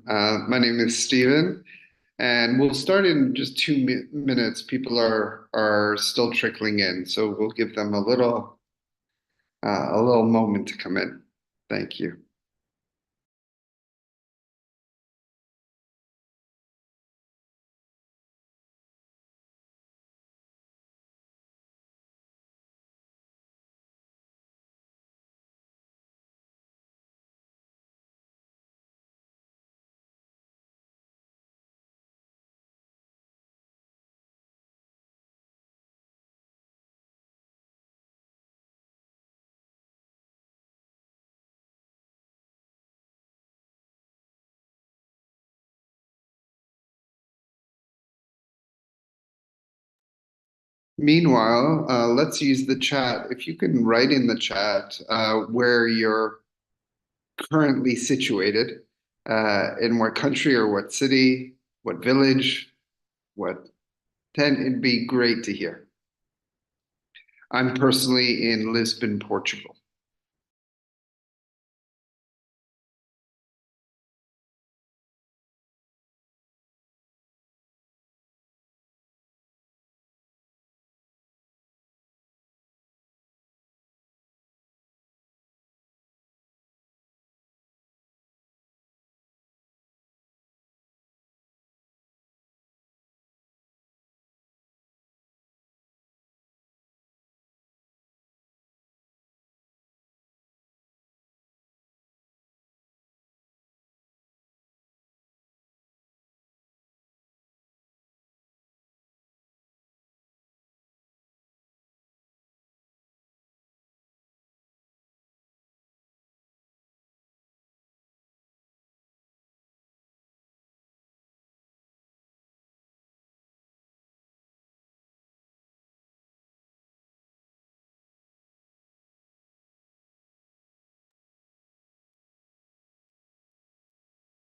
My name is Steven, and we'll start in just 2 minutes. People are still trickling in, so we'll give them a little moment to come in. Thank you. Meanwhile, let's use the chat. If you can write in the chat where you're currently situated, in what country or what city, what village, what tent, it'd be great to hear. I'm personally in Lisbon, Portugal.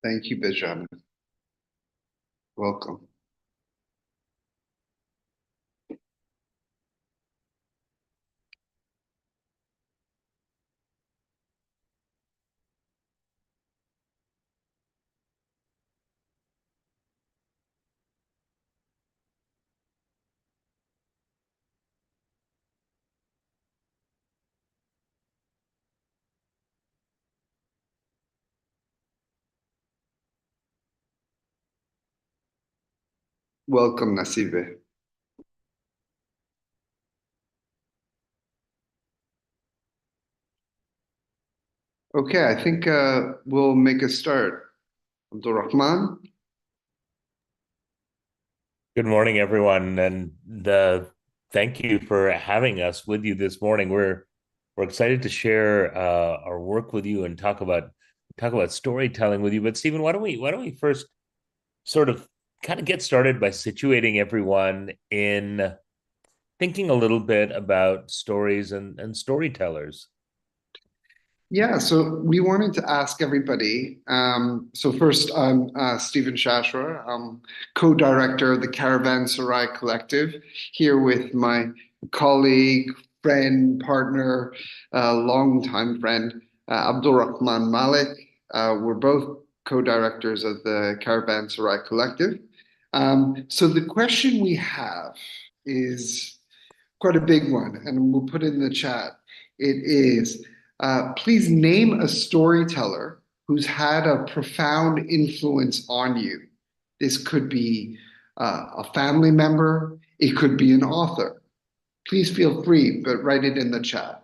Thank you, Benjamin. Welcome. Welcome, Nasibe. Okay, I think we'll make a start. Abdulrahman, Good morning, everyone, and thank you for having us with you this morning. We're excited to share our work with you and talk about storytelling with you. But Stephen, why don't we first sort of kind of get started by situating everyone in thinking a little bit about stories and storytellers. yeah, so we wanted to ask everybody. So first, I'm Stephen Shashra. I'm co-director of the Caravanserai Collective, here with my colleague, friend, partner, longtime friend, Abdulrahman Malik. We're both co-directors of the Caravanserai Collective. So the question we have is quite a big one, and we'll put it in the chat. It is, please name a storyteller who's had a profound influence on you. This could be a family member, it could be an author. Please feel free, but write it in the chat.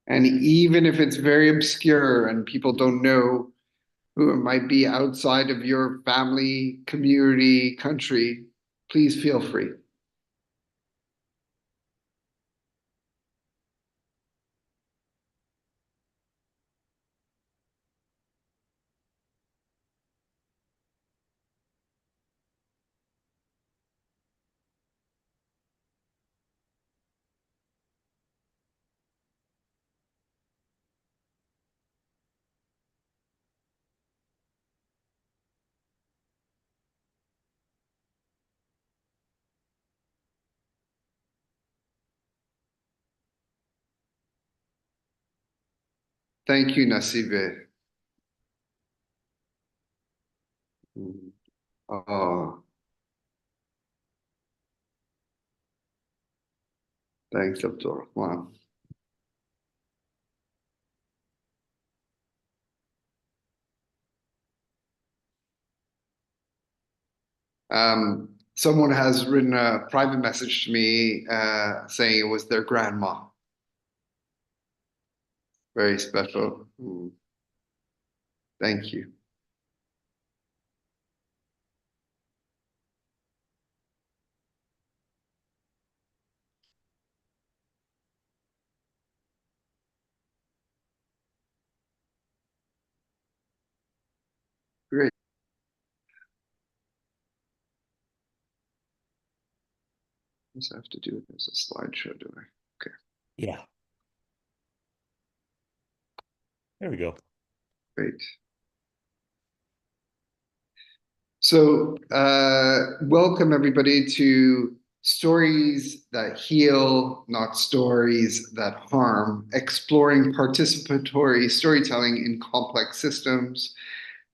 And even if it's very obscure and people don't know who it might be outside of your family, community, country, please feel free. Thank you, Nasibe. Oh, thanks, Dr. Rahman. Someone has written a private message to me saying it was their grandma. Very special. Thank you. Great. What I have to do as a slideshow, do I? Okay. Yeah. There we go. Great. So, welcome everybody to Stories That Heal, Not Stories That Harm, exploring participatory storytelling in complex systems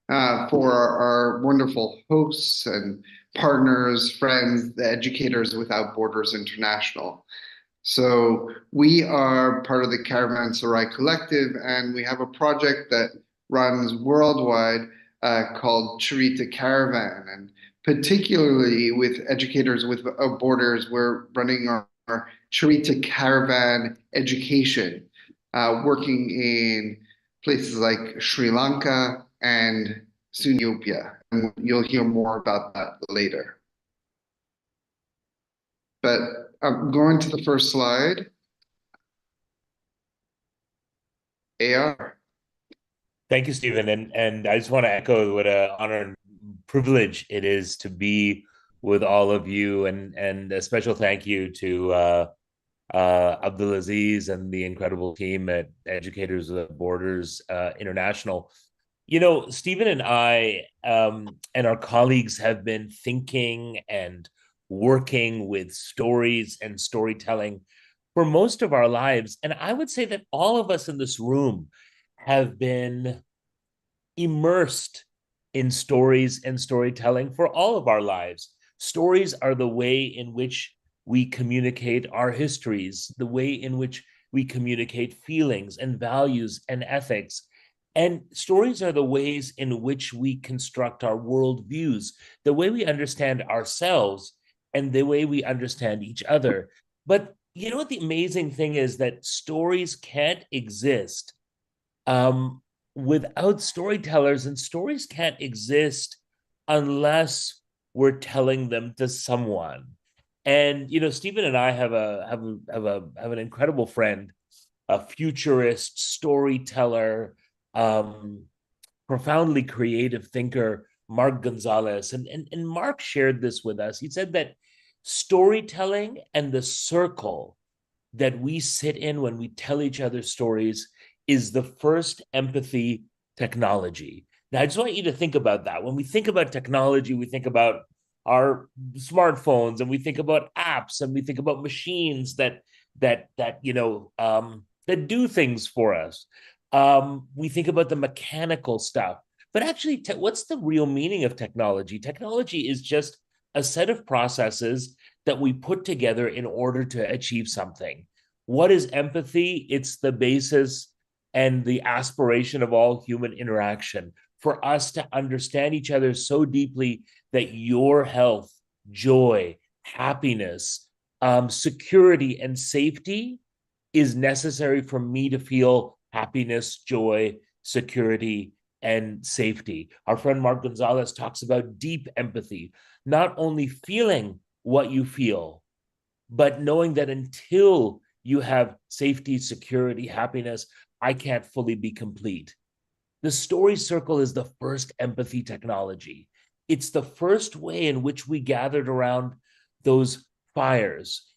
for our wonderful hosts and partners, friends, the Educators Without Borders International. So we are part of the Caravanserai Collective, and we have a project that runs worldwide called Charita Caravan. And particularly with Educators Without Borders, we're running our Charita Caravan education, working in places like Sri Lanka and soon Ethiopia. And you'll hear more about that later. But I'm going to the first slide. AR. Thank you, Stephen. And I just want to echo what an honor and privilege it is to be with all of you, and a special thank you to Abdulaziz and the incredible team at Educators Without Borders International. You know, Stephen and I and our colleagues have been thinking and working with stories and storytelling for most of our lives. And I would say that all of us in this room have been immersed in stories and storytelling for all of our lives. Stories are the way in which we communicate our histories, the way in which we communicate feelings and values and ethics. And stories are the ways in which we construct our worldviews, the way we understand ourselves and the way we understand each other. But you know what the amazing thing is, that stories can't exist um, without storytellers, and stories can't exist unless we're telling them to someone. And you know, Stephen and I have an incredible friend, a futurist storyteller, profoundly creative thinker, Mark Gonzalez. And Mark shared this with us. He said that storytelling and the circle that we sit in when we tell each other stories is the first empathy technology. Now, I just want you to think about that. When we think about technology, we think about our smartphones, and we think about apps, and we think about machines that that do things for us. We think about the mechanical stuff, but actually, what's the real meaning of technology? Technology is just a set of processes that we put together in order to achieve something. What is empathy? It's the basis and the aspiration of all human interaction, for us to understand each other so deeply that your health, joy, happiness, security, and safety is necessary for me to feel happiness, joy, security, and safety. Our friend Mark Gonzalez talks about deep empathy, not only feeling what you feel, but knowing that until you have safety, security, happiness, I can't fully be complete. The story circle is the first empathy technology. It's the first way in which we gathered around those fires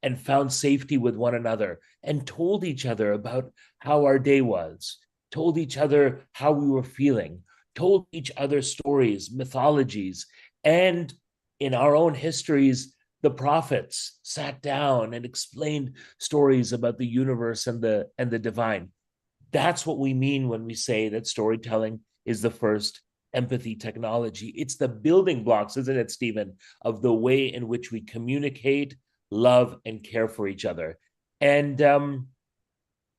and found safety with one another, and told each other about how our day was, told each other how we were feeling, told each other stories, mythologies, and in our own histories, the prophets sat down and explained stories about the universe and the divine. That's what we mean when we say that storytelling is the first empathy technology. It's the building blocks, isn't it, Stephen, of the way in which we communicate, love, and care for each other. And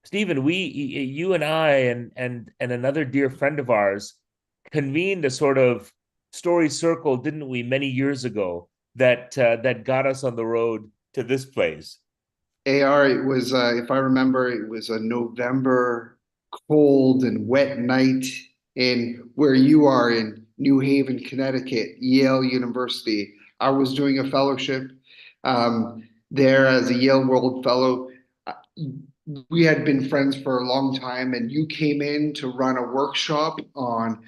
Stephen, you and I, and another dear friend of ours convened a sort of story circle, didn't we, many years ago that got us on the road to this place. AR, it was, if I remember, it was a November cold and wet night in where you are in New Haven, Connecticut, Yale University. I was doing a fellowship there as a Yale World Fellow. Uh, We had been friends for a long time, and you came in to run a workshop on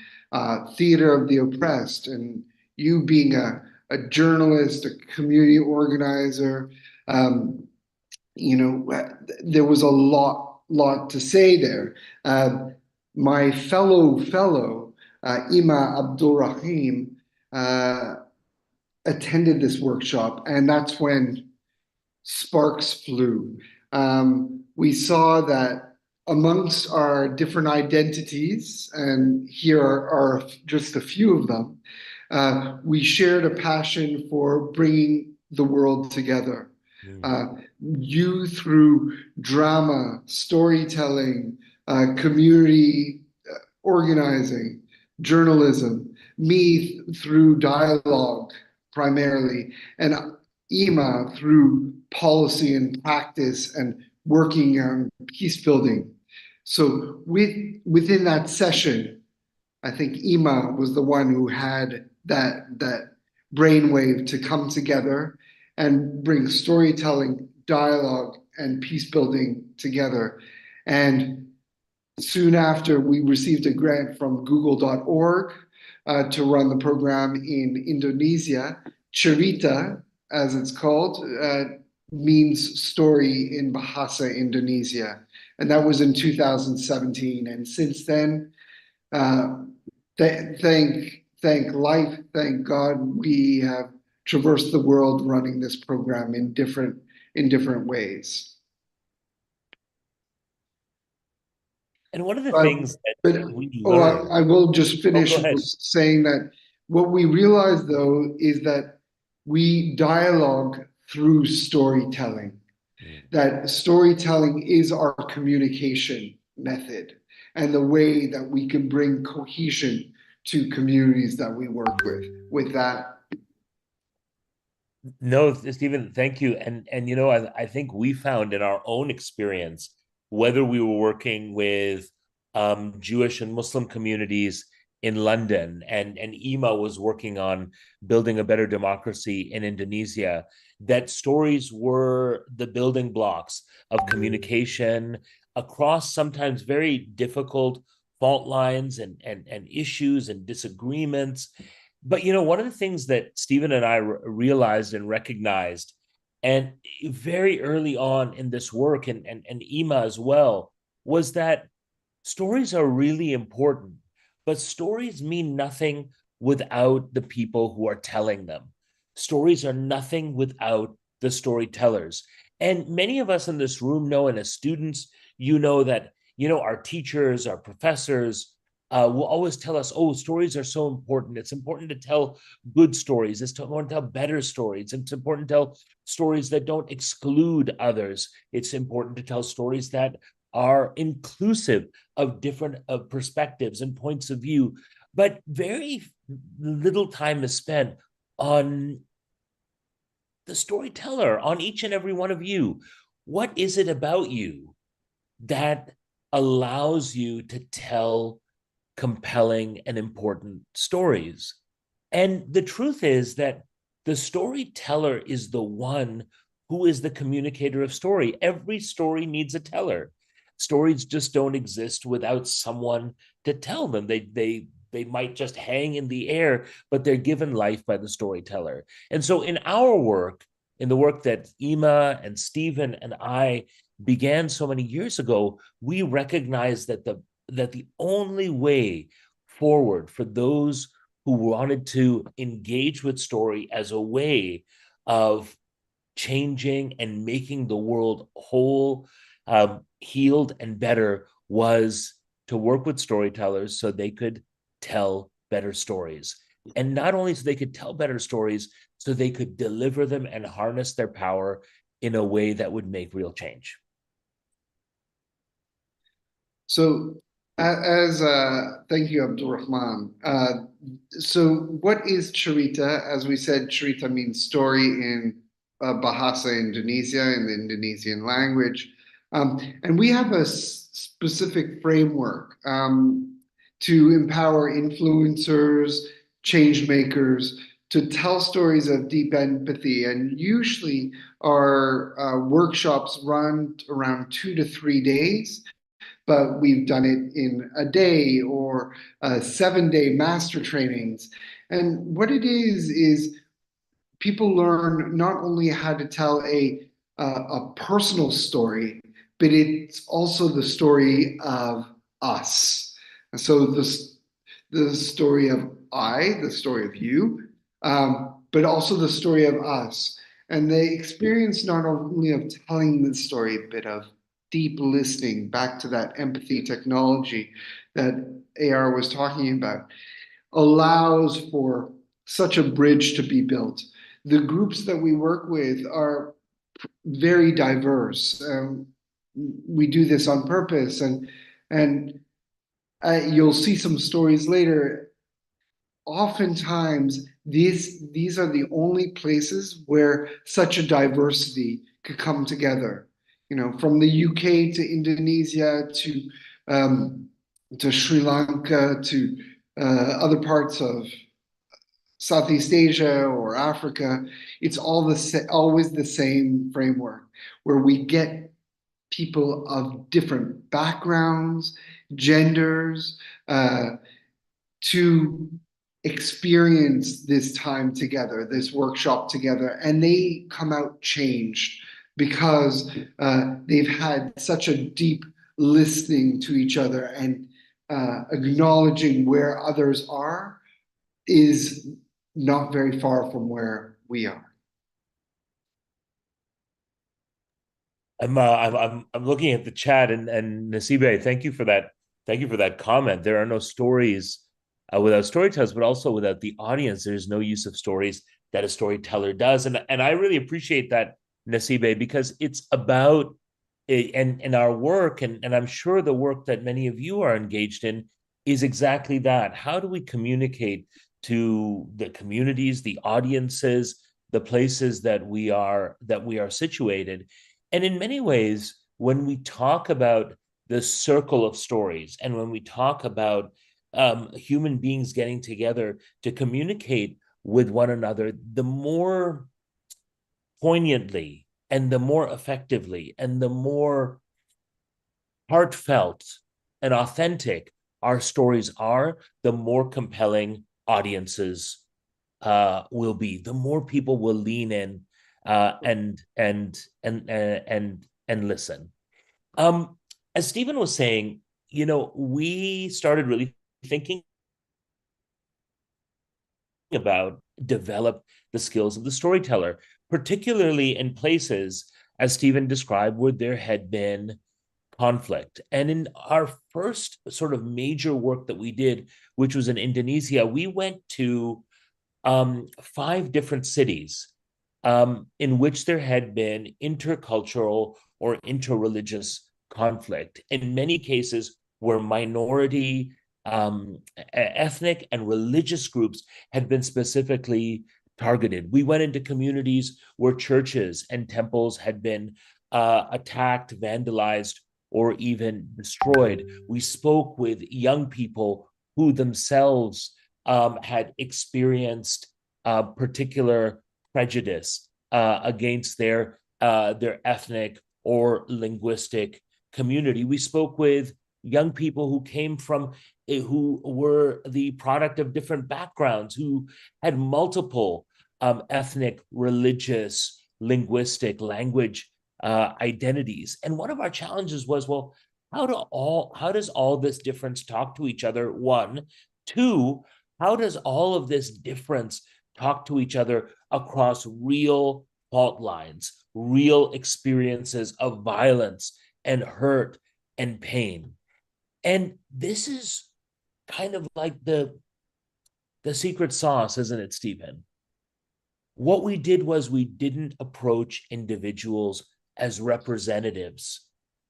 theater of the oppressed. And you being a journalist, a community organizer, um, there was a lot to say there. My fellow, Ima Abdul Rahim, uh, attended this workshop, and that's when sparks flew. We saw that amongst our different identities, and here are just a few of them, we shared a passion for bringing the world together. Mm. Uh, you through drama, storytelling, community organizing, journalism, me through dialogue primarily, and Ima through policy and practice and working on peace building. So within that session, I think Ima was the one who had that brainwave to come together and bring storytelling, dialogue, and peace building together. And soon after, we received a grant from Google.org to run the program in Indonesia. Cerita, as it's called, means story in Bahasa Indonesia. And that was in 2017. And since then, uh, thank life, thank God, we have traversed the world running this program in different ways. And one of the But, things that but we oh, learned. I will just Oh, go finish ahead. with saying that what we realize though is that we dialogue through storytelling, Mm. that storytelling is our communication method and the way that we can bring cohesion to communities that we work with. With that, No, Stephen, thank you. And I think we found in our own experience, whether we were working with Jewish and Muslim communities in London, and Ima was working on building a better democracy in Indonesia, that stories were the building blocks of communication across sometimes very difficult fault lines and issues and disagreements. But one of the things that Stephen and I realized and recognized, and very early on in this work, and Ima as well, was that stories are really important, but stories mean nothing without the people who are telling them. Stories are nothing without the storytellers. And many of us in this room know, and as students, that our teachers, our professors, will always tell us, oh, stories are so important. It's important to tell good stories. It's important to tell better stories. It's important to tell stories that don't exclude others. It's important to tell stories that are inclusive of different perspectives and points of view. But very little time is spent on the storyteller, on each and every one of you. What is it about you that allows you to tell compelling and important stories? And the truth is that the storyteller is the one who is the communicator of story. Every story needs a teller. Stories just don't exist without someone to tell them. They might just hang in the air, but they're given life by the storyteller. And so in our work, in the work that Ima and Stephen and I began so many years ago, we recognize that the only way forward for those who wanted to engage with story as a way of changing and making the world whole, healed, and better was to work with storytellers so they could tell better stories. And not only so they could tell better stories, so they could deliver them and harness their power in a way that would make real change. So, thank you, Abdulrahman. So, what is cerita? As we said, cerita means story in Bahasa Indonesia, in the Indonesian language. And we have a specific framework to empower influencers, change makers, to tell stories of deep empathy. And usually, our workshops run around 2 to 3 days, but we've done it in a day or 7 day master trainings. And what it is people learn not only how to tell a personal story, but it's also the story of us. And so the story of the story of you, but also the story of us. And the experience not only of telling the story, but of deep listening, back to that empathy technology that AR was talking about, allows for such a bridge to be built. The groups that we work with are very diverse. We do this on purpose, and you'll see some stories later. Oftentimes, these are the only places where such a diversity could come together. You know, from the UK to Indonesia um, to Sri Lanka to other parts of Southeast Asia or Africa, it's always the same framework where we get people of different backgrounds, genders, to experience this time together, this workshop together, and they come out changed because they've had such a deep listening to each other and acknowledging where others are is not very far from where we are. I'm looking at the chat, and Nasibe, thank you for that. Thank you for that comment. There are no stories without storytellers, but also without the audience. There's no use of stories that a storyteller does, and I really appreciate that, Nasibe, because it's about and our work, and I'm sure the work that many of you are engaged in is exactly that. How do we communicate to the communities, the audiences, the places that we are situated? And in many ways, when we talk about the circle of stories, and when we talk about human beings getting together to communicate with one another, the more poignantly and the more effectively and the more heartfelt and authentic our stories are, the more compelling audiences will be. The more people will lean in and listen. As Stephen was saying, we started really thinking about develop the skills of the storyteller, particularly in places, as Stephen described, where there had been conflict. And in our first sort of major work that we did, which was in Indonesia, we went to 5 different cities in which there had been intercultural or interreligious conflict. In many cases, where minority ethnic and religious groups had been specifically targeted. We went into communities where churches and temples had been attacked, vandalized, or even destroyed. We spoke with young people who themselves had experienced particular prejudice against their ethnic or linguistic community. We spoke with young people who came from who were the product of different backgrounds, who had multiple ethnic, religious, linguistic, language identities. And one of our challenges was, well, how does all this difference talk to each other? One, two, how does all of this difference talk to each other across real fault lines, real experiences of violence and hurt and pain? And this is kind of like the secret sauce, isn't it, Stephen? What we did was we didn't approach individuals as representatives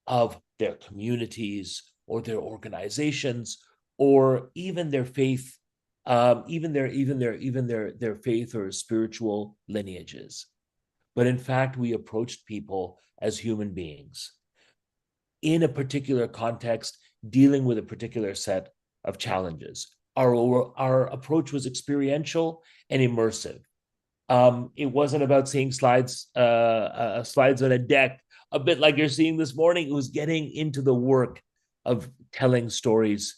of their communities or their organizations or even their faith, their faith or spiritual lineages. But in fact, we approached people as human beings in a particular context, dealing with a particular set of challenges. Our approach was experiential and immersive. It wasn't about seeing slides on a deck, a bit like you're seeing this morning. It was getting into the work of telling stories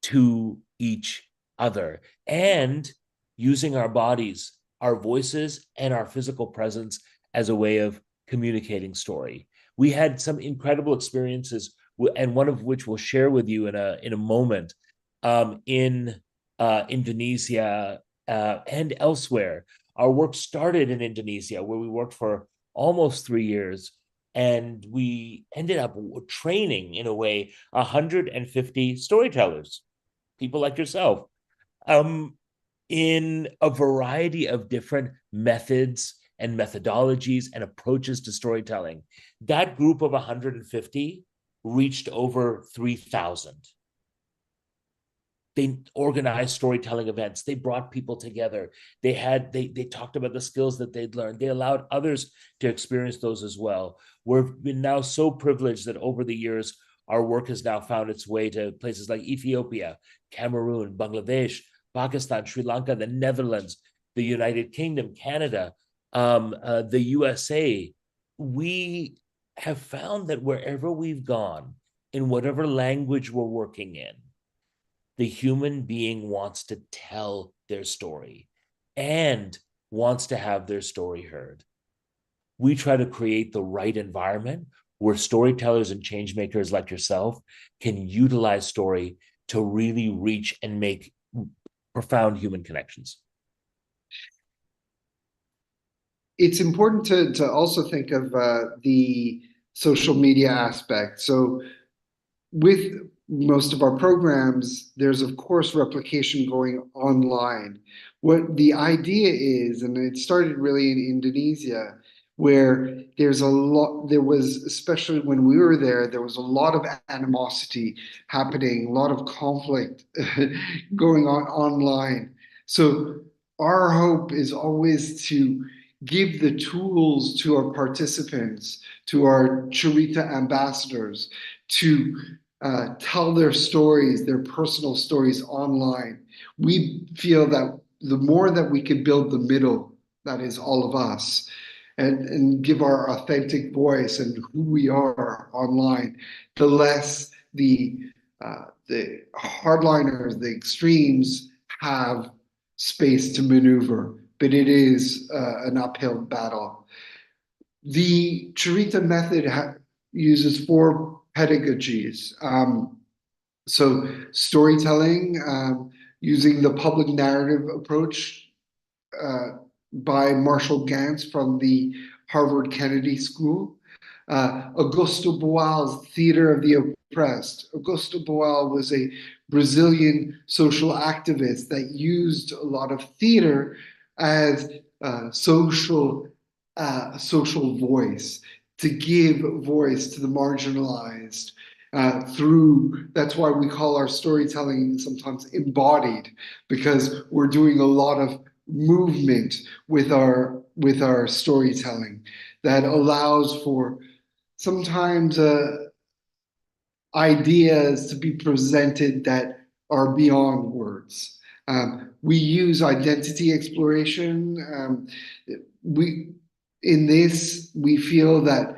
to each other and using our bodies, our voices, and our physical presence as a way of communicating story. We had some incredible experiences, and one of which we'll share with you in a moment, in Indonesia and elsewhere. Our work started in Indonesia, where we worked for almost 3 years, and we ended up training, in a way, 150 storytellers, people like yourself, um, in a variety of different methods and methodologies and approaches to storytelling. That group of 150 reached over 3,000. They organized storytelling events. They brought people together. They talked about the skills that they'd learned. They allowed others to experience those as well. We've been now so privileged that over the years, our work has now found its way to places like Ethiopia, Cameroon, Bangladesh, Pakistan, Sri Lanka, the Netherlands, the United Kingdom, Canada, the USA. We have found that wherever we've gone, in whatever language we're working in, the human being wants to tell their story and wants to have their story heard. We try to create the right environment where storytellers and change makers like yourself can utilize story to really reach and make profound human connections. It's important to also think of the social media aspect. So with most of our programs, there's of course replication going online. What the idea is, and it started really in Indonesia, where there was, especially when we were there was a lot of animosity happening, a lot of conflict going on online. So our hope is always to give the tools to our participants, to our Charita ambassadors, to tell their stories, their personal stories online. We feel that the more that we can build the middle, that is all of us, and give our authentic voice and who we are online, the less the hardliners, the extremes have space to maneuver. But it is an uphill battle. The Charita method uses 4 pedagogies. So storytelling, using the public narrative approach by Marshall Gantz from the Harvard Kennedy School. Augusto Boal's Theater of the Oppressed. Augusto Boal was a Brazilian social activist that used a lot of theater as social voice, to give voice to the marginalized. That's why we call our storytelling sometimes embodied, because we're doing a lot of movement with our storytelling that allows for sometimes ideas to be presented that are beyond words. We use identity exploration. We feel that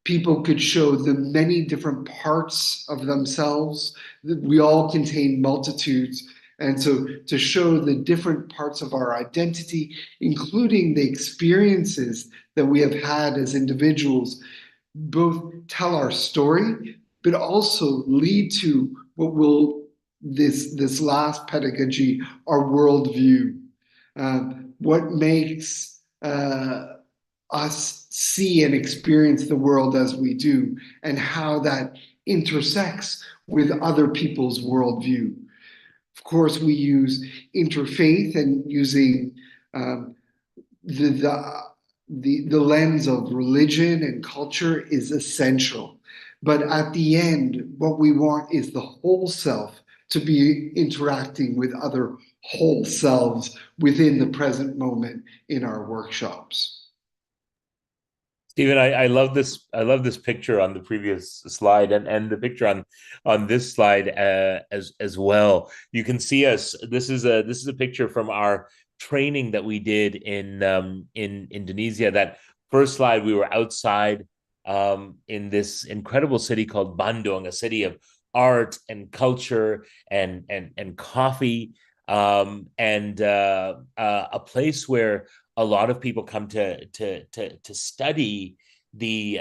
people could show the many different parts of themselves. That we all contain multitudes. And so to show the different parts of our identity, including the experiences that we have had as individuals, both tell our story, but also lead to what will this last pedagogy, our worldview. What makes us see and experience the world as we do, and how that intersects with other people's worldview. Of course, we use interfaith and using um, the lens of religion and culture is essential. But at the end, what we want is the whole self to be interacting with other whole selves within the present moment in our workshops. Stephen, I love this. I love this picture on the previous slide, and the picture on this slide as well. You can see us. This is a picture from our training that we did in Indonesia. That first slide, we were outside in this incredible city called Bandung, a city of art and culture and coffee, and a place where a lot of people come to study the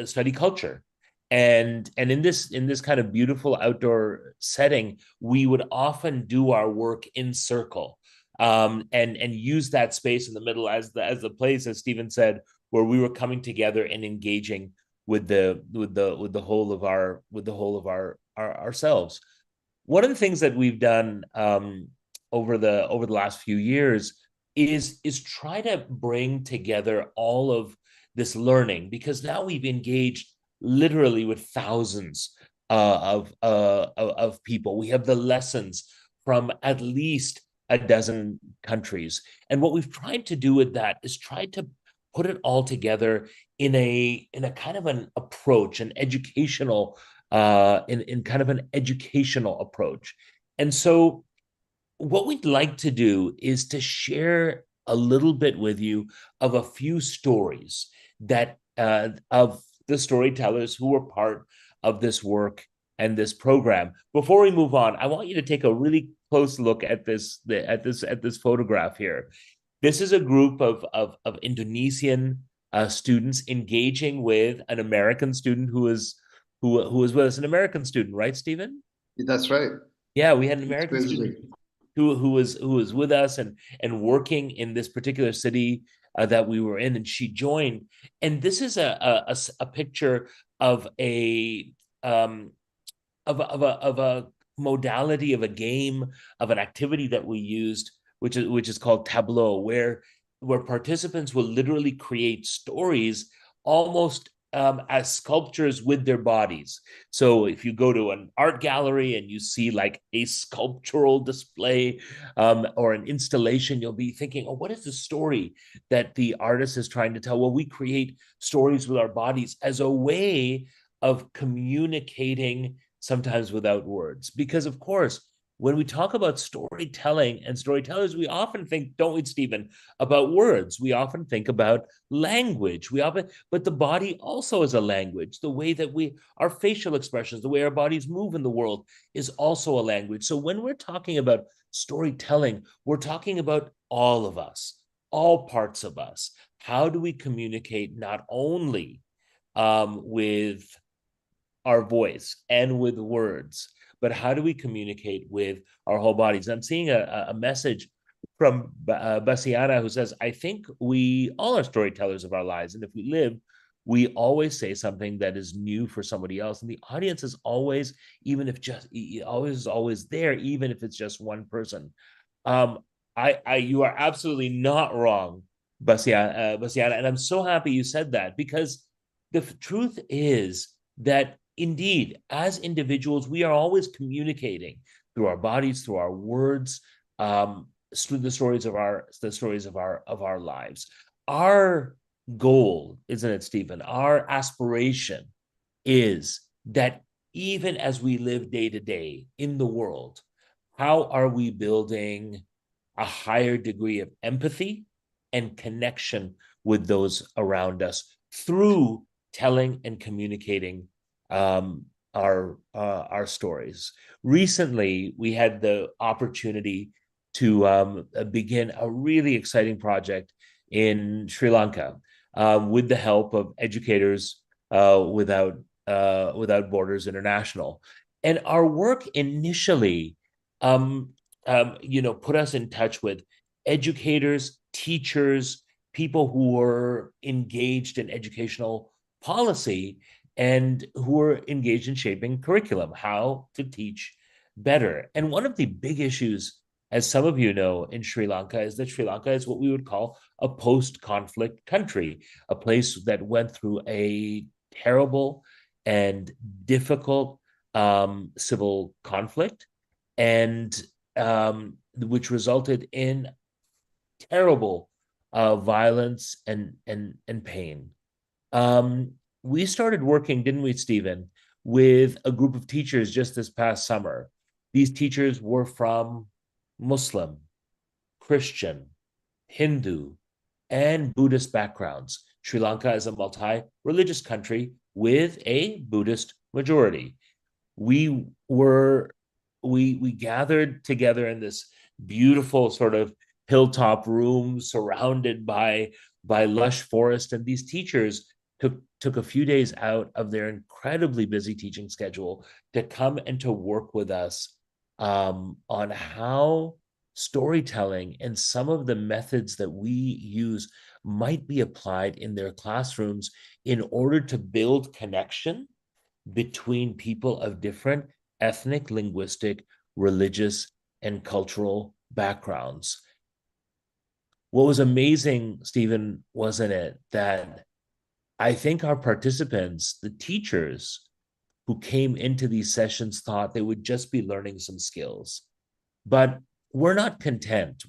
study culture, and in this kind of beautiful outdoor setting, we would often do our work in circle, and use that space in the middle as the place, as Stephen said, where we were coming together and engaging with the whole of our ourselves. One of the things that we've done over the last few years is try to bring together all of this learning, because now we've engaged literally with thousands of people. We have the lessons from at least a dozen countries, and what we've tried to do with that is try to put it all together in a kind of an approach, an educational in kind of an educational approach. And so what we'd like to do is to share a little bit with you of a few stories that of the storytellers who were part of this work and this program. Before we move on, I want you to take a really close look at this photograph here. This is a group of Indonesian students engaging with an American student who was with us, an American student, right, Stephen? That's right. Yeah, we had an It's American student visiting. who was with us and working in this particular city that we were in, and she joined. And this is a picture of um of a modality, of a game, of an activity that we used, which is called tableau, where participants will literally create stories almost as sculptures with their bodies. So if you go to an art gallery and you see like a sculptural display or an installation, you'll be thinking, oh, what is the story that the artist is trying to tell? Well, we create stories with our bodies as a way of communicating, sometimes without words. Because, of course, when we talk about storytelling and storytellers, we often think, don't we, Stephen, about words. We often think about language. But the body also is a language. The way that our facial expressions, the way our bodies move in the world is also a language. So when we're talking about storytelling, we're talking about all of us, all parts of us. How do we communicate not only with our voice and with words, but how do we communicate with our whole bodies? I'm seeing a message from Basiana, who says, I think we all are storytellers of our lives. And if we live, we always say something that is new for somebody else. And the audience is always, even if just always there, even if it's just one person. Um, you are absolutely not wrong, Basiana. And I'm so happy you said that, because the truth is that indeed, as individuals, we are always communicating through our bodies, through our words, through the stories of our lives. Our goal, isn't it, Stephen? Our aspiration is that even as we live day to day in the world, how are we building a higher degree of empathy and connection with those around us through telling and communicating our stories. Recently, we had the opportunity to begin a really exciting project in Sri Lanka with the help of Educators Without Borders International, and our work initially, put us in touch with educators, teachers, people who were engaged in educational policy and who are engaged in shaping curriculum, how to teach better. And one of the big issues, as some of you know, in Sri Lanka is that Sri Lanka is what we would call a post-conflict country, a place that went through a terrible and difficult civil conflict, and which resulted in terrible violence and pain. We started working, didn't we, Stephen, with a group of teachers just this past summer. These teachers were from Muslim, Christian, Hindu, and Buddhist backgrounds. Sri Lanka is a multi-religious country with a Buddhist majority. We were we gathered together in this beautiful sort of hilltop room surrounded by lush forest, and these teachers took a few days out of their incredibly busy teaching schedule to come and to work with us on how storytelling and some of the methods that we use might be applied in their classrooms in order to build connection between people of different ethnic, linguistic, religious, and cultural backgrounds. What was amazing, Stephen, wasn't it, that I think our participants, the teachers who came into these sessions, thought they would just be learning some skills. But we're not content.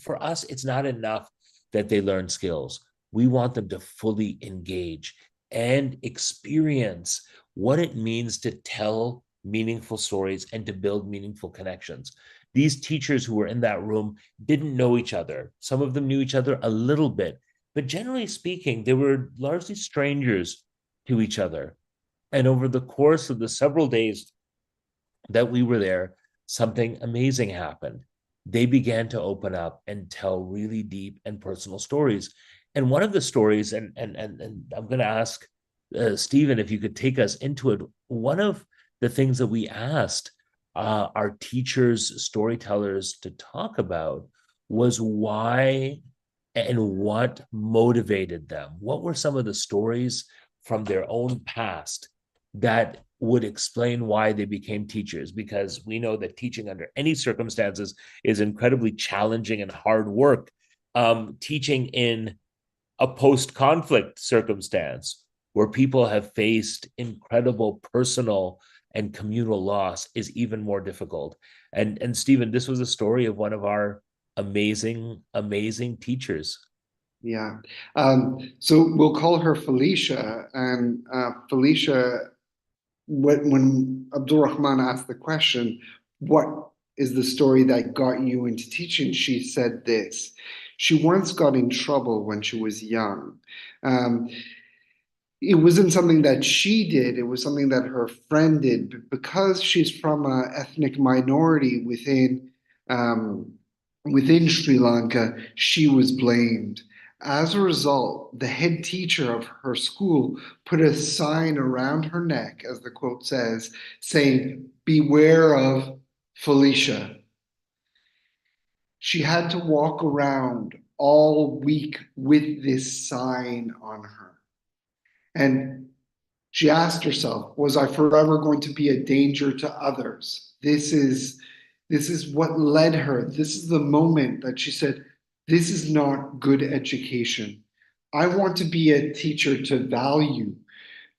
For us, it's not enough that they learn skills. We want them to fully engage and experience what it means to tell meaningful stories and to build meaningful connections. These teachers who were in that room didn't know each other. Some of them knew each other a little bit, but generally speaking, they were largely strangers to each other. And over the course of the several days that we were there, something amazing happened. They began to open up and tell really deep and personal stories. And one of the stories, and I'm going to ask Stephen if you could take us into it. One of the things that we asked our teachers, storytellers to talk about was why and what motivated them. What were some of the stories from their own past that would explain why they became teachers? Because we know that teaching under any circumstances is incredibly challenging and hard work. Teaching in a post-conflict circumstance where people have faced incredible personal and communal loss is even more difficult. And Stephen, this was a story of one of our amazing teachers. Yeah. So we'll call her Felicia. And Felicia, when Abdul Rahman asked the question, what is the story that got you into teaching? She said this. She once got in trouble when she was young. It wasn't something that she did, it was something that her friend did. Because she's from an ethnic minority um, within Sri Lanka, she was blamed. As a result, the head teacher of her school put a sign around her neck, as the quote says, saying, "Beware of Felicia." She had to walk around all week with this sign on her. And she asked herself, was I forever going to be a danger to others? This is what led her. This is the moment that she said, this is not good education. I want to be a teacher to value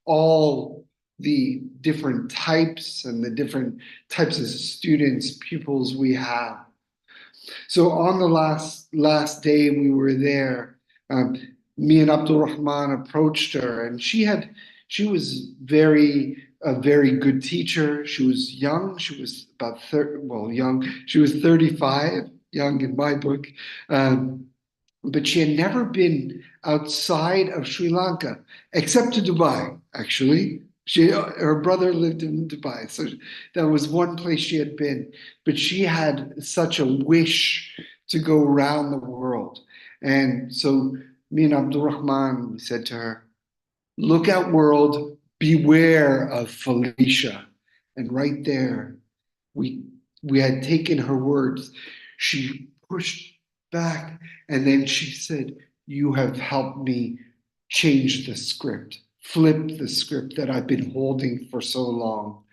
all the different types and the different types of students, pupils we have. So on the last day we were there, me and Abdul Rahman approached her, and she was a very good teacher. She was young. She was about 30, well, young. She was 35, young in my book. But she had never been outside of Sri Lanka, except to Dubai, actually. Her brother lived in Dubai, so that was one place she had been. But she had such a wish to go around the world. And so me and Abdul Rahman, we said to her, look out world, beware of Felicia. And right there, we had taken her words. She pushed back, and then she said, you have helped me change the script flip the script that I've been holding for so long.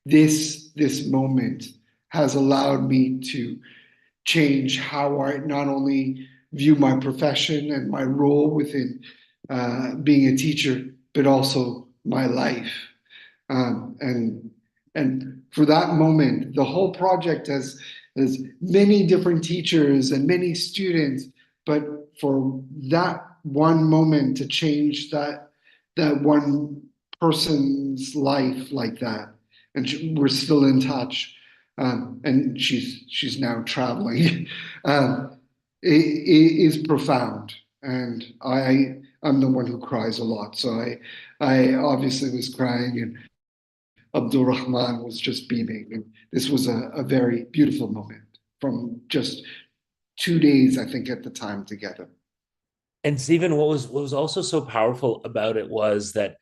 This moment has allowed me to change how I not only view my profession and my role within being a teacher, but also my life. Um, and and for that moment, the whole project has many different teachers and many students, but for that one moment to change that one person's life like that, and we're still in touch, and she's now traveling. It is profound, and I'm the one who cries a lot, so I obviously was crying, and Abdul Rahman was just beaming. And this was a very beautiful moment from just 2 days, I think, at the time together. And Stephen, what was also so powerful about it was that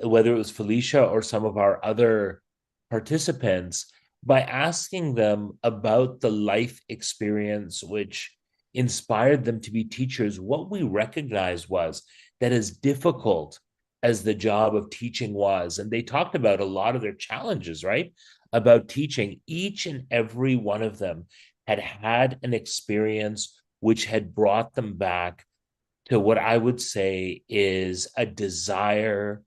whether it was Felicia or some of our other participants, by asking them about the life experience which inspired them to be teachers, what we recognized was that as difficult as the job of teaching was, and they talked about a lot of their challenges, right? About teaching, each and every one of them had an experience which had brought them back to what I would say is a desire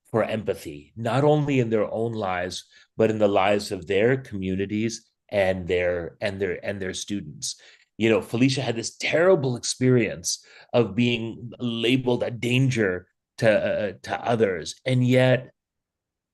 for empathy, not only in their own lives, but in the lives of their communities and their students. You know, Felicia had this terrible experience of being labeled a danger to others, and yet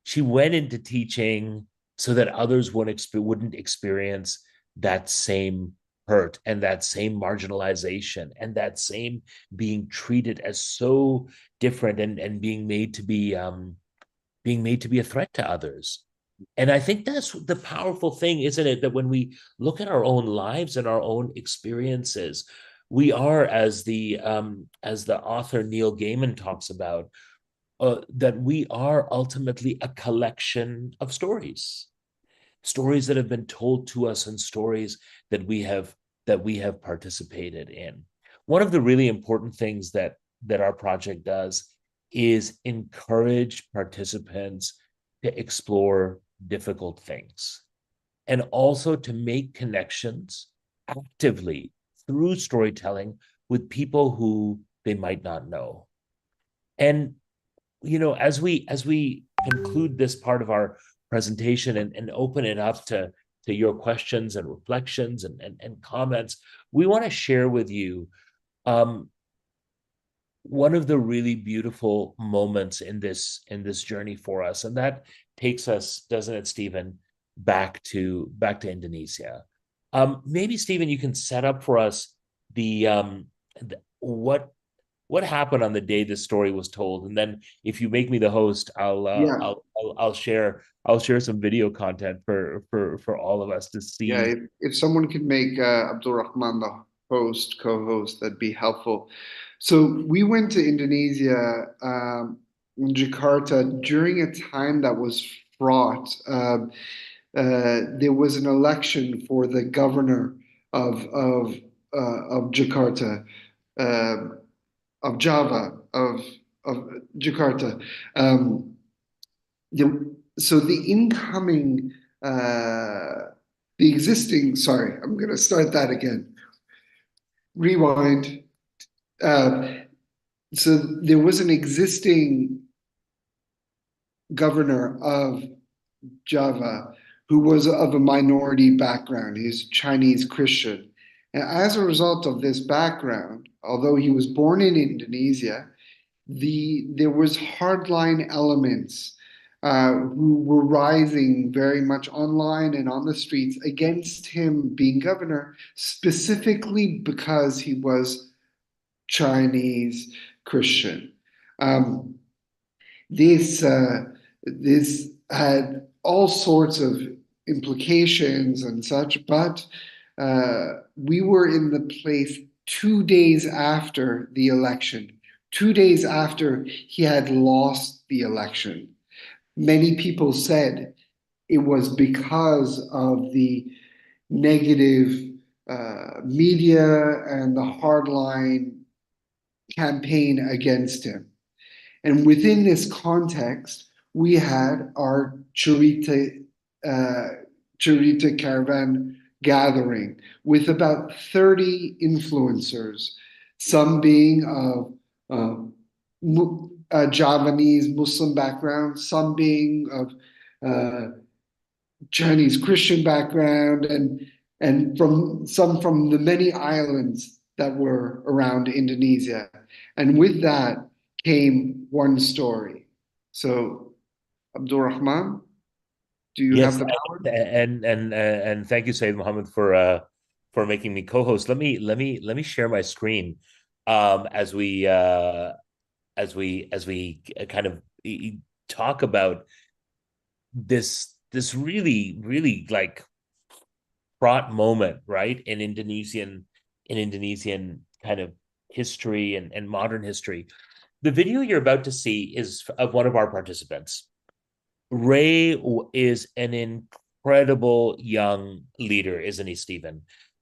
she went into teaching so that others wouldn't experience that same hurt and that same marginalization and that same being treated as so different and being made to be a threat to others. And I think that's the powerful thing, isn't it? That when we look at our own lives and our own experiences, we are, as the author Neil Gaiman talks about, that we are ultimately a collection of stories, stories that have been told to us and stories that we have participated in. One of the really important things that our project does is encourage participants to explore difficult things and also to make connections actively through storytelling with people who they might not know. And as we conclude this part of our presentation and open it up to your questions and reflections and comments, we want to share with you um, one of the really beautiful moments in this journey for us, and that takes us, doesn't it, Stephen, back to Indonesia. Maybe Stephen, you can set up for us what happened on the day this story was told, and then if you make me the host, Yeah, I'll share some video content for all of us to yeah. see. If someone could make Abdul Rahman the host, co-host, that'd be helpful. So we went to Indonesia, in Jakarta, during a time that was fraught. There was an election for the governor of Jakarta, uh, of Java, of Jakarta. Um, so the incoming, the existing, sorry, I'm going to start that again. Rewind. Uh, so there was an existing governor of Java who was of a minority background. He's Chinese Christian. And as a result of this background, although he was born in Indonesia, there was hardline elements who were rising very much online and on the streets against him being governor, specifically because he was Chinese Christian. Um, this had all sorts of implications and such, but we were in the place 2 days after the election, 2 days after he had lost the election. Many people said it was because of the negative media and the hardline campaign against him. And within this context, we had our Churita caravan gathering with about 30 influencers, some being of Javanese Muslim background, some being of Chinese Christian background, and from some from the many islands that were around Indonesia. And with that came one story. So, Abdul Rahman, do you have Yes, the power? and thank you, Sayyid Muhammad, for making me co-host. Let me share my screen as we kind of talk about this really like fraught moment, right, in Indonesian kind of history and modern history. The video you're about to see is of one of our participants. Ray is an incredible young leader, isn't he, Stephen?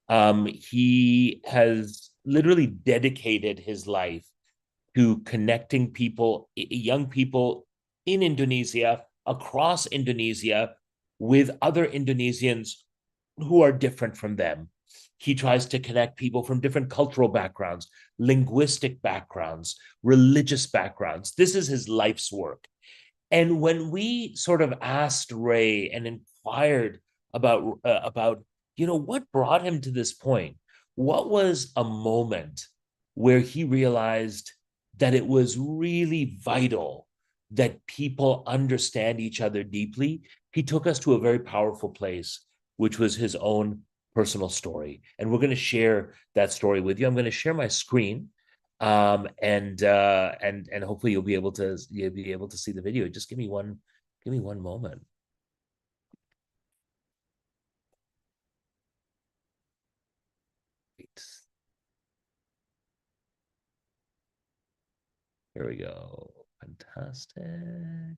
He has literally dedicated his life to connecting people, young people in Indonesia, across Indonesia, with other Indonesians who are different from them. He tries to connect people from different cultural backgrounds, linguistic backgrounds, religious backgrounds. This is his life's work. And when we sort of asked Ray and inquired about what brought him to this point, what was a moment where he realized that it was really vital that people understand each other deeply, he took us to a very powerful place, which was his own personal story. And we're going to share that story with you. I'm going to share my screen, and hopefully you'll be able to see the video. Just give me one moment. Wait. Here we go. Fantastic.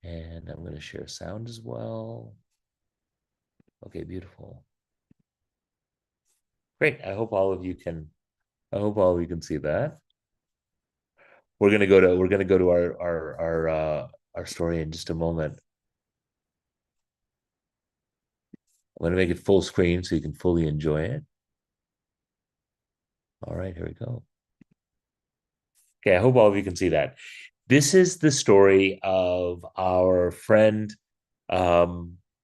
And I'm going to share sound as well. Okay, beautiful. Great. I hope all of you can see that. We're gonna go to our story in just a moment. I'm gonna make it full screen so you can fully enjoy it. All right, here we go. Okay, I hope all of you can see that. This is the story of our friend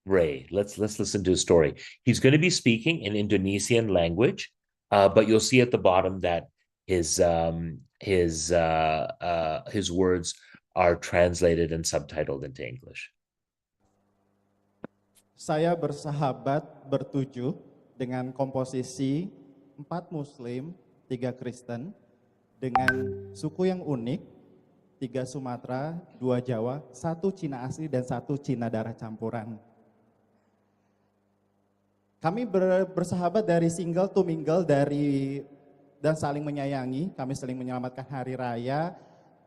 Ray. Let's listen to his story. He's going to be speaking in Indonesian language, but you'll see at the bottom that his words are translated and subtitled into English. Saya bersahabat bertujuh dengan komposisi 4 Muslim, 3 Kristen, dengan suku yang unik, 3 Sumatera, 2 Jawa, 1 Cina asli dan 1 Cina darah campuran. Kami bersahabat dari single to mingle, dan saling menyayangi. Kami saling menyelamatkan hari raya.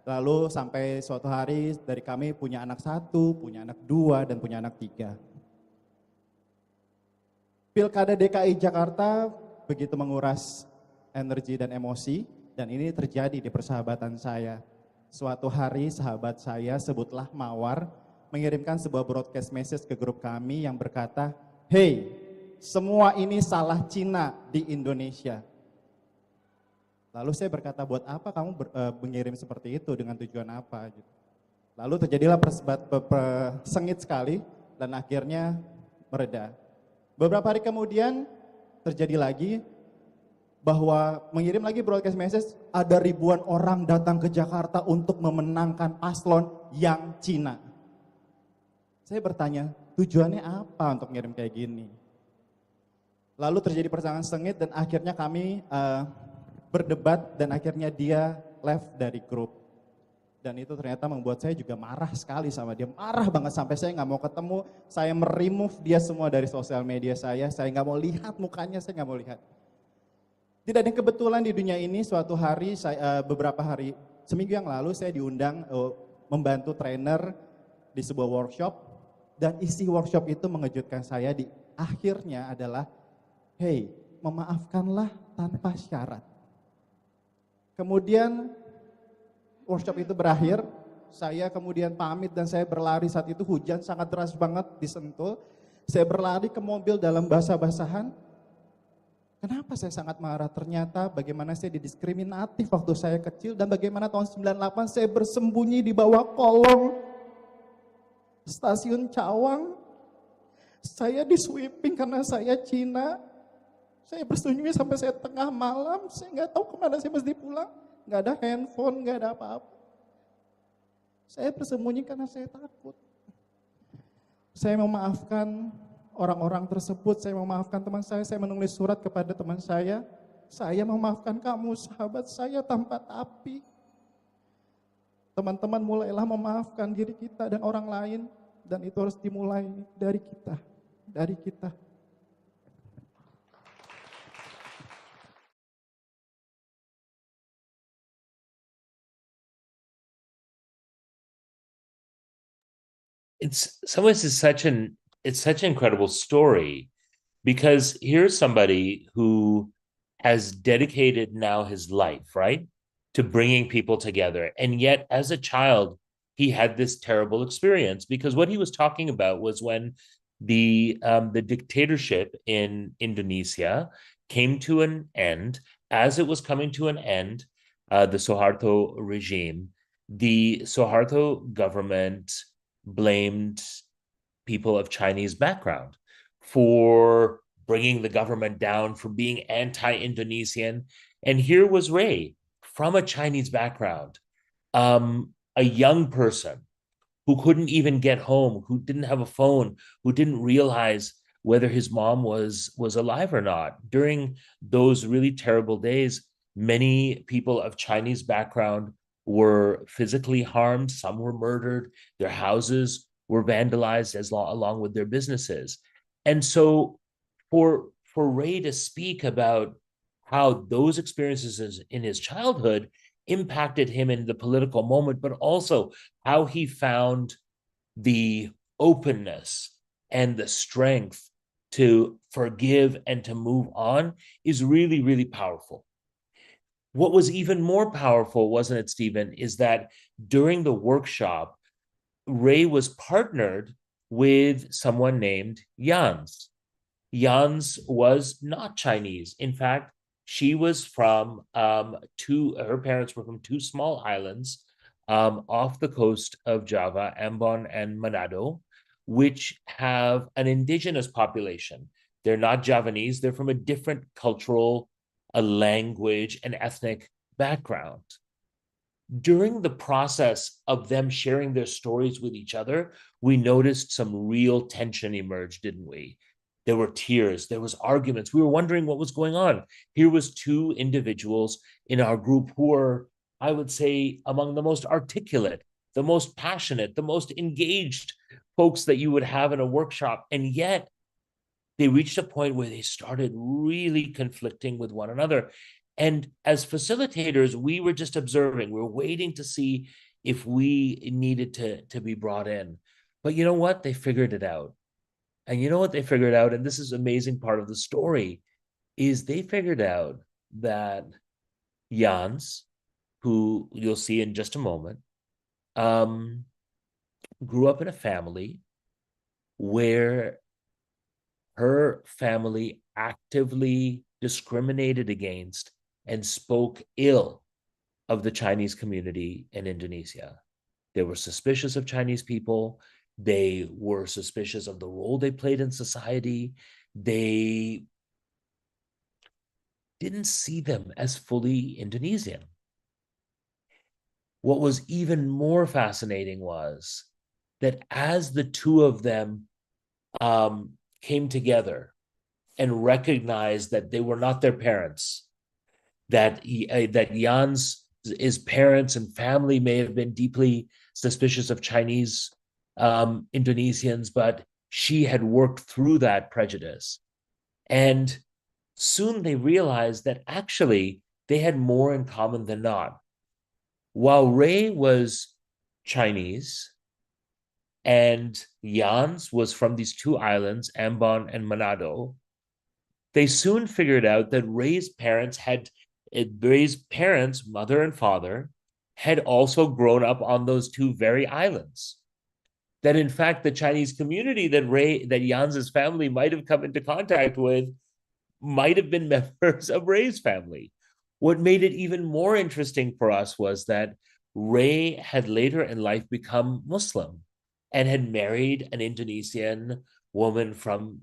Lalu sampai suatu hari dari kami punya anak 1, punya anak 2, dan punya anak 3. Pilkada DKI Jakarta begitu menguras energi dan emosi, dan ini terjadi di persahabatan saya. Suatu hari sahabat saya, sebutlah Mawar, mengirimkan sebuah broadcast message ke grup kami yang berkata, "Hey, semua ini salah Cina di Indonesia." Lalu saya berkata, buat apa kamu mengirim seperti itu, dengan tujuan apa? Lalu terjadilah sengit sekali dan akhirnya mereda. Beberapa hari kemudian terjadi lagi bahwa mengirim lagi broadcast message, ada ribuan orang datang ke Jakarta untuk memenangkan paslon yang Cina. Saya bertanya, tujuannya apa untuk ngirim kayak gini? Lalu terjadi persaingan sengit dan akhirnya kami berdebat dan akhirnya dia left dari grup. Dan itu ternyata membuat saya juga marah sekali sama dia. Marah banget sampai saya nggak mau ketemu, saya meremove dia semua dari sosial media saya nggak mau lihat mukanya, saya nggak mau lihat. Tidak ada kebetulan di dunia ini, suatu hari, beberapa hari, seminggu yang lalu saya diundang membantu trainer di sebuah workshop. Dan isi workshop itu mengejutkan saya, di akhirnya adalah, hey, memaafkanlah tanpa syarat. Kemudian workshop itu berakhir, saya kemudian pamit dan saya berlari. Saat itu hujan sangat deras banget di Sentul. Saya berlari ke mobil dalam basah-basahan. Kenapa saya sangat marah? Ternyata bagaimana saya didiskriminatif waktu saya kecil dan bagaimana tahun 98 saya bersembunyi di bawah kolong stasiun Cawang. Saya di sweeping karena saya Cina. Saya bersembunyi sampai saya tengah malam. Saya nggak tahu kemana saya mesti pulang. Nggak ada handphone, nggak ada apa-apa. Saya bersembunyi karena saya takut. Saya memaafkan orang-orang tersebut, saya memaafkan teman saya menulis surat kepada teman saya memaafkan kamu, sahabat saya tanpa tapi. Teman-teman mulailah memaafkan diri kita dan orang lain, dan itu harus dimulai dari kita. It's some ways it's such an incredible story, because here's somebody who has dedicated now his life, right, to bringing people together. And yet, as a child, he had this terrible experience, because what he was talking about was when the dictatorship in Indonesia came to an end. As it was coming to an end, the Suharto regime, the Suharto government blamed people of Chinese background for bringing the government down, for being anti-Indonesian. And here was Ray, from a Chinese background, a young person who couldn't even get home, who didn't have a phone, who didn't realize whether his mom was alive or not. During those really terrible days, many people of Chinese background were physically harmed. Some were murdered. Their houses were vandalized along with their businesses. And so for Ray to speak about how those experiences in his childhood impacted him in the political moment, but also how he found the openness and the strength to forgive and to move on, is really, really powerful. What was even more powerful, wasn't it, Stephen, is that during the workshop, Ray was partnered with someone named Jans. Jans was not Chinese. In fact, she was from her parents were from two small islands off the coast of Java, Ambon and Manado, which have an indigenous population. They're not Javanese, they're from a different cultural, a language, and ethnic background. During the process of them sharing their stories with each other, we noticed some real tension emerge, didn't we? There were tears, there was arguments. We were wondering what was going on. Here was two individuals in our group who were, I would say, among the most articulate, the most passionate, the most engaged folks that you would have in a workshop. And yet they reached a point where they started really conflicting with one another. And as facilitators, we were just observing. We were waiting to see if we needed to be brought in. But you know what? They figured it out. And you know what they figured out? And this is an amazing part of the story, is they figured out that Jans, who you'll see in just a moment, grew up in a family where her family actively discriminated against and spoke ill of the Chinese community in Indonesia. They were suspicious of Chinese people. They were suspicious of the role they played in society. They didn't see them as fully Indonesian. What was even more fascinating was that as the two of them came together and recognized that they were not their parents, that Jan's parents and family may have been deeply suspicious of Chinese Indonesians, but she had worked through that prejudice. And soon they realized that actually they had more in common than not. While Ray was Chinese and Jans was from these two islands, Ambon and Manado, they soon figured out that Ray's parents, mother and father, had also grown up on those two very islands. That in fact, the Chinese community that Jan's family might have come into contact with might have been members of Ray's family. What made it even more interesting for us was that Ray had later in life become Muslim and had married an Indonesian woman from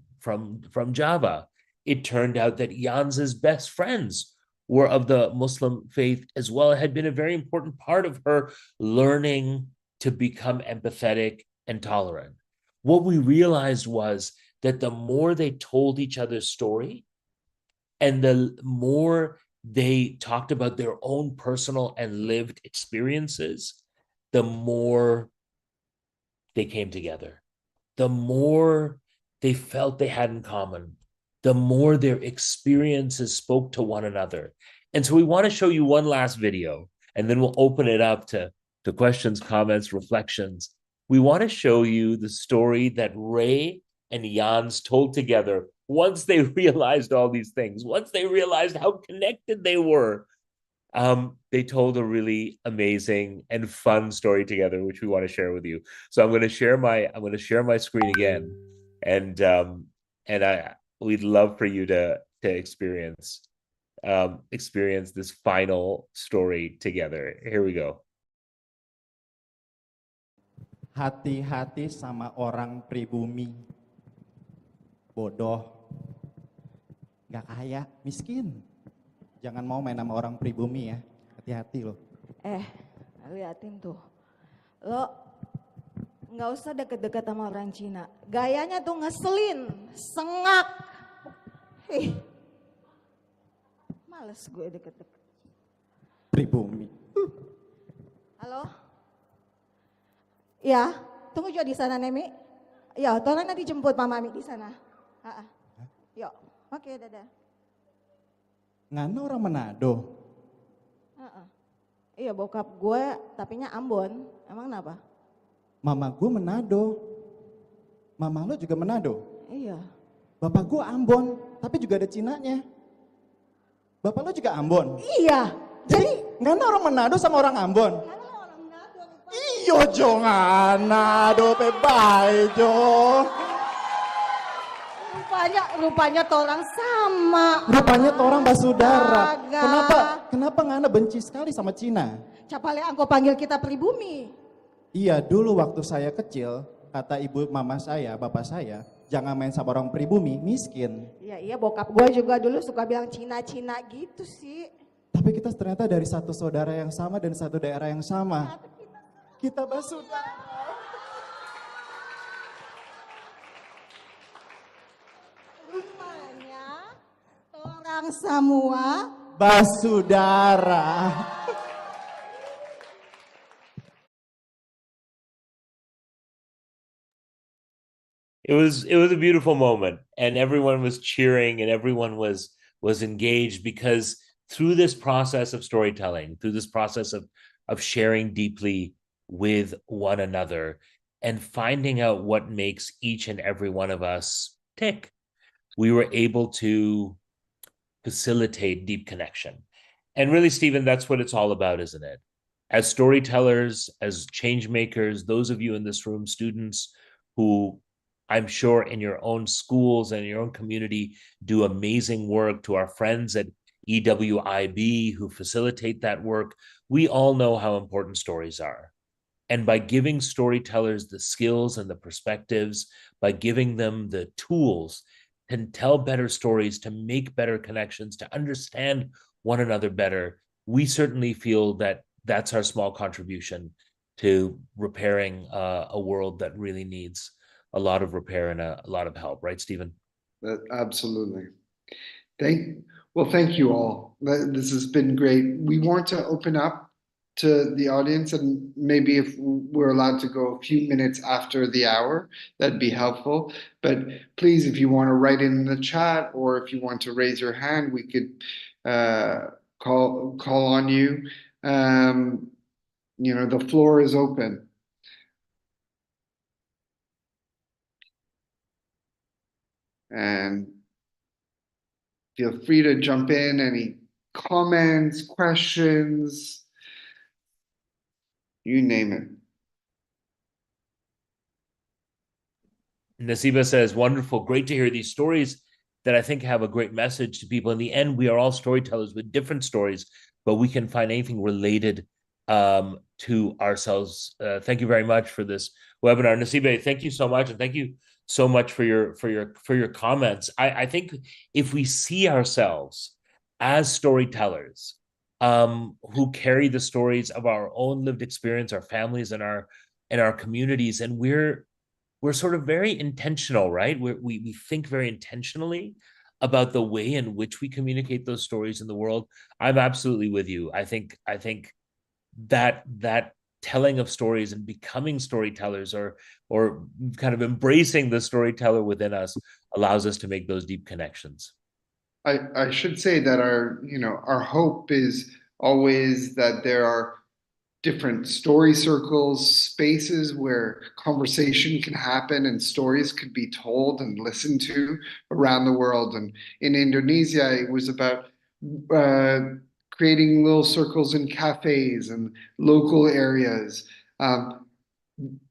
Java. It turned out that Jan's best friends were of the Muslim faith as well. It had been a very important part of her learning to become empathetic and tolerant. What we realized was that the more they told each other's story and the more they talked about their own personal and lived experiences, the more they came together, the more they felt they had in common, the more their experiences spoke to one another. And so we want to show you one last video, and then we'll open it up to questions, comments, reflections. We want to show you the story that Ray and Jan's told together once they realized all these things, once they realized how connected they were. They told a really amazing and fun story together, which we want to share with you. So I'm going to share my screen again, and we'd love for you to experience this final story together. Here we go. Hati-hati sama orang pribumi. Bodoh. Gak kaya, miskin. Jangan mau main sama orang pribumi ya. Hati-hati loh. Liatin tuh. Lo nggak usah deket-deket sama orang Cina. Gayanya tuh ngeselin, sengak. Males gue deket-deket. Pribumi. Halo? Ya, tunggu juga di sana Nemi. Ya, tolong nanti jemput Mama Mi di sana. Yuk, oke, dadah. Ngana orang Manado. Iya, bokap gue tapinya Ambon. Emang kenapa? Mama gue Manado. Mama lo juga Manado? Iya. Bapak gue Ambon, tapi juga ada Cinanya. Bapak lo juga Ambon? Iya. Jadi ngana orang Manado sama orang Ambon? Iyo jo ngana do pe bye jo. Rupanya torang sama. Rupanya torang basudara. Agak. Kenapa ngana benci sekali sama Cina? Capale angko panggil kita pribumi. Iya, dulu waktu saya kecil, kata ibu mama saya, bapak saya, jangan main sama orang pribumi, miskin. Iya, bokap gue juga dulu suka bilang Cina-Cina gitu sih. Tapi kita ternyata dari satu saudara yang sama dan satu daerah yang sama. Kita basudara. Rupanya orang semua basudara. It was a beautiful moment, and everyone was cheering and everyone was engaged, because through this process of storytelling, through this process of sharing deeply with one another and finding out what makes each and every one of us tick, we were able to facilitate deep connection. And really, Stephen, that's what it's all about, isn't it? As storytellers, as change makers, those of you in this room, students who I'm sure in your own schools and your own community do amazing work, to our friends at EWIB who facilitate that work, we all know how important stories are. And by giving storytellers the skills and the perspectives, by giving them the tools to tell better stories, to make better connections, to understand one another better, we certainly feel that that's our small contribution to repairing a world that really needs a lot of repair and a lot of help. Right, Stephen? Absolutely. Thank you all. This has been great. We want to open up to the audience, and maybe if we're allowed to go a few minutes after the hour, that'd be helpful. But please, if you want to write in the chat, or if you want to raise your hand, we could call on you. The floor is open. And feel free to jump in, any comments, questions. You name it. Nasiba says, wonderful, great to hear these stories that I think have a great message to people. In the end, we are all storytellers with different stories, but we can find anything related to ourselves. Thank you very much for this webinar. Nasiba, thank you so much. And thank you so much for your comments. I think if we see ourselves as storytellers, who carry the stories of our own lived experience, our families and our communities, and we're sort of very intentional, right? We think very intentionally about the way in which we communicate those stories in the world. I'm absolutely with you. I think that telling of stories and becoming storytellers, or kind of embracing the storyteller within us, allows us to make those deep connections. I should say that our hope is always that there are different story circles, spaces where conversation can happen and stories could be told and listened to around the world. And in Indonesia, it was about creating little circles in cafes and local areas.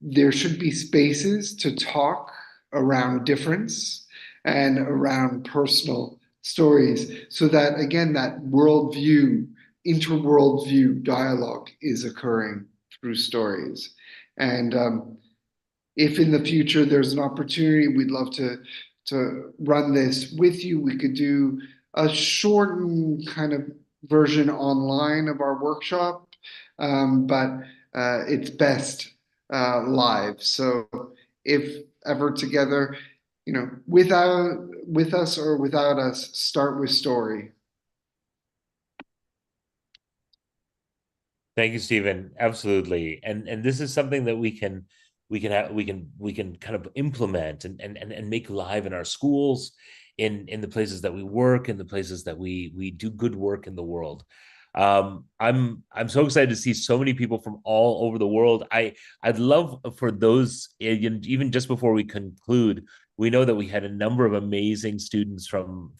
There should be spaces to talk around difference and around personal stories, so that again, that worldview, interworld view dialogue is occurring through stories. And if in the future there's an opportunity, we'd love to run this with you. We could do a shortened kind of version online of our workshop, but it's best live. So if ever together, with us or without us, start with story. Thank you, Stephen. Absolutely. And this is something that we can kind of implement and make live in our schools, in the places that we work, in the places that we do good work in the world. I'm so excited to see so many people from all over the world. I'd love for those, even just before we conclude, we know that we had a number of amazing students from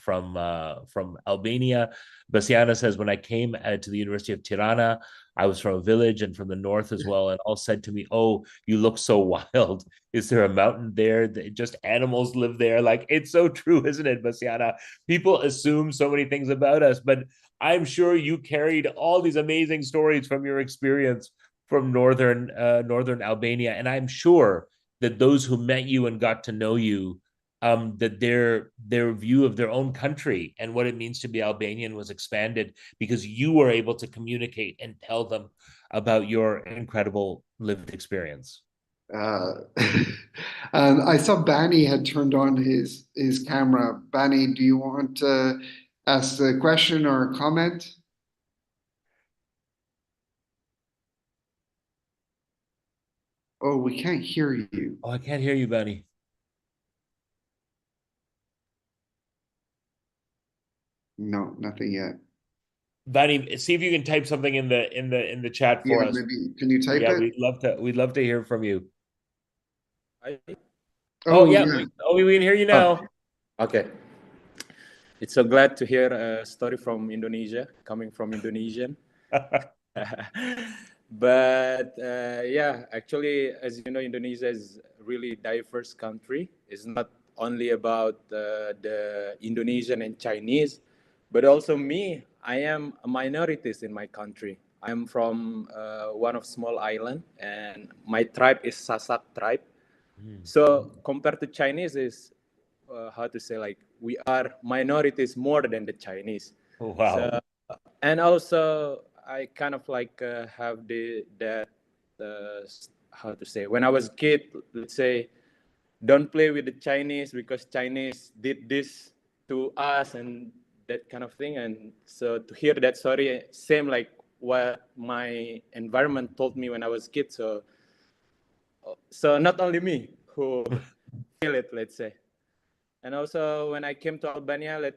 Albania. Bastiana says, when I came to the University of Tirana, I was from a village and from the north as well, and all said to me, "Oh, you look so wild. Is there a mountain there? Just animals live there." Like, it's so true, isn't it, Bastiana? People assume so many things about us, but I'm sure you carried all these amazing stories from your experience from northern Albania, and I'm sure that those who met you and got to know you, that their view of their own country and what it means to be Albanian was expanded because you were able to communicate and tell them about your incredible lived experience. I saw Bani had turned on his camera. Bani, do you want to ask a question or a comment? Oh, we can't hear you. Oh, I can't hear you, Bani. No, nothing yet. Bani, see if you can type something in the chat for Yeah, us. maybe. Can you type Yeah, it? we'd love to hear from you. Oh, yeah, yeah. we can hear you now. Okay. It's so glad to hear a story from Indonesia, coming from Indonesian. But yeah, actually, as you know, Indonesia is a really diverse country. It's not only about the Indonesian and Chinese, but also me. I am a minorities in my country. I'm from one of small island, and my tribe is Sasak tribe. So compared to Chinese is how to say, like, we are minorities more than the Chinese. Wow. So, and also I kind of like have that how to say, when I was a kid, let's say, don't play with the Chinese because Chinese did this to us and that kind of thing. And so to hear that story, same like what my environment told me when I was a kid. So not only me who feel it, let's say. And also when I came to Albania,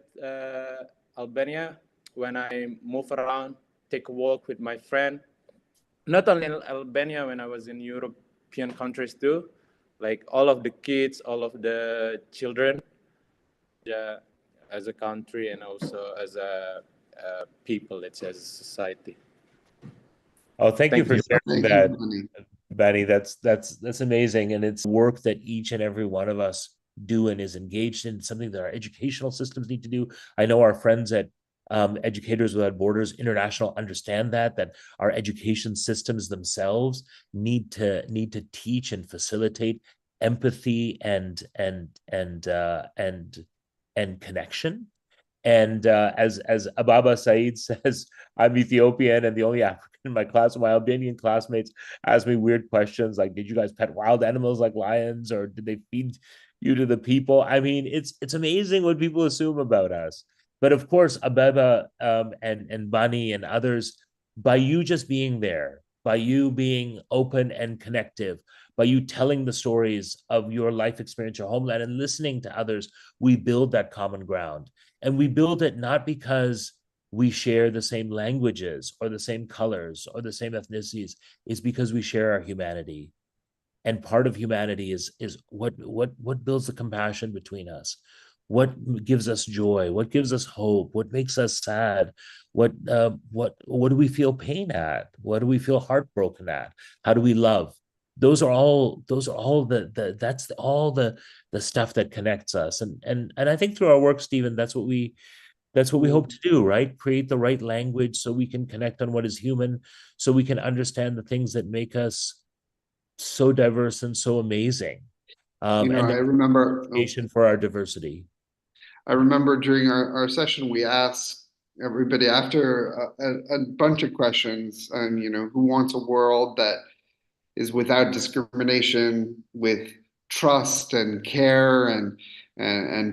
Albania, when I move around, take a walk with my friend, not only in Albania, when I was in European countries too, like all of the kids, all of the children, yeah, as a country and also as a people, let's say, as a society. Oh, thank you Thank for you. sharing Thank you, that, Bunny. Benny. That's amazing, and it's work that each and every one of us do and is engaged in. Something that our educational systems need to do. I know our friends at Educators Without Borders International understand that our education systems themselves need to teach and facilitate empathy and connection. And as Ababa Said says, I'm Ethiopian and the only African in my class. My Albanian classmates ask me weird questions like, "Did you guys pet wild animals like lions, or did they feed you to the people?" I mean, it's amazing what people assume about us. But of course, Abeba and Bani and others, by you just being there, by you being open and connective, by you telling the stories of your life experience, your homeland, and listening to others, we build that common ground. And we build it not because we share the same languages or the same colors or the same ethnicities, is because we share our humanity. And part of humanity is what builds the compassion between us, what gives us joy, what gives us hope, what makes us sad, what do we feel pain at, what do we feel heartbroken at, how do we love. Those are all the that's all the stuff that connects us. And I think through our work, Stephen, that's what we hope to do, right? Create the right language so we can connect on what is human, so we can understand the things that make us so diverse and so amazing. You know, And I remember, appreciation for our diversity. I remember during our session, we asked everybody after a bunch of questions, and you know, who wants a world that is without discrimination, with trust and care and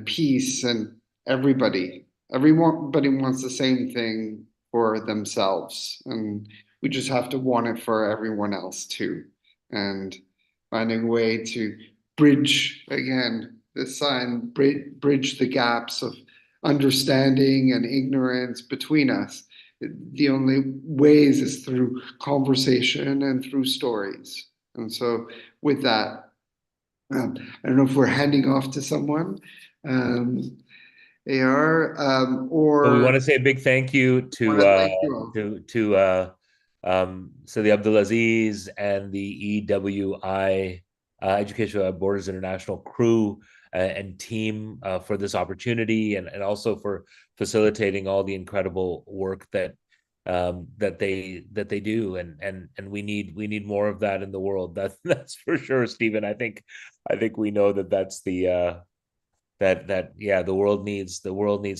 peace, and everybody wants the same thing for themselves, and we just have to want it for everyone else too, and finding a way to bridge again this sign bridge the gaps of understanding and ignorance between us. The only ways is through conversation and through stories. And so, with that, I don't know if we're handing off to someone, AR, But we want or to say a big thank you want to to thank you all. so the Abdulaziz and the EWI Education Without Borders International crew and team for this opportunity, and also for facilitating all the incredible work that they do, and we need more of that in the world. That's for sure, Stephen. I think we know that's the the world needs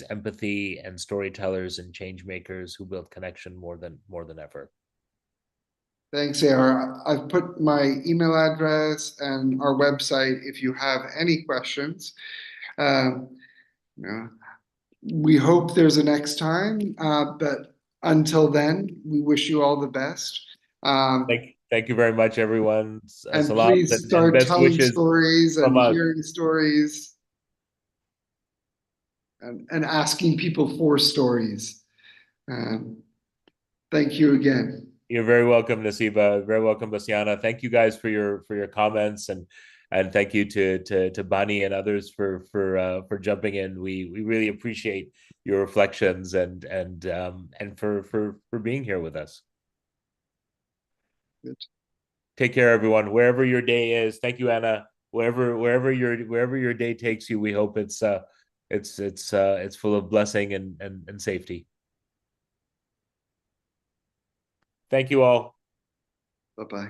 empathy and storytellers and change makers who build connection more than ever. Thanks, AR. I've put my email address and our website if you have any questions. You know, we hope there's a next time, but until then, we wish you all the best. Thank you very much, everyone. And Salams please and start best telling wishes stories from and us. hearing stories and asking people for stories. Thank you again. You're very welcome, Nasiba. Very welcome, Basiana. Thank you guys for your comments, and thank you to Bani and others for jumping in. We really appreciate your reflections and for being here with us. Good. Take care, everyone. Wherever your day is, thank you, Anna. Wherever your day takes you, we hope it's full of blessing and safety. Thank you all. Bye-bye.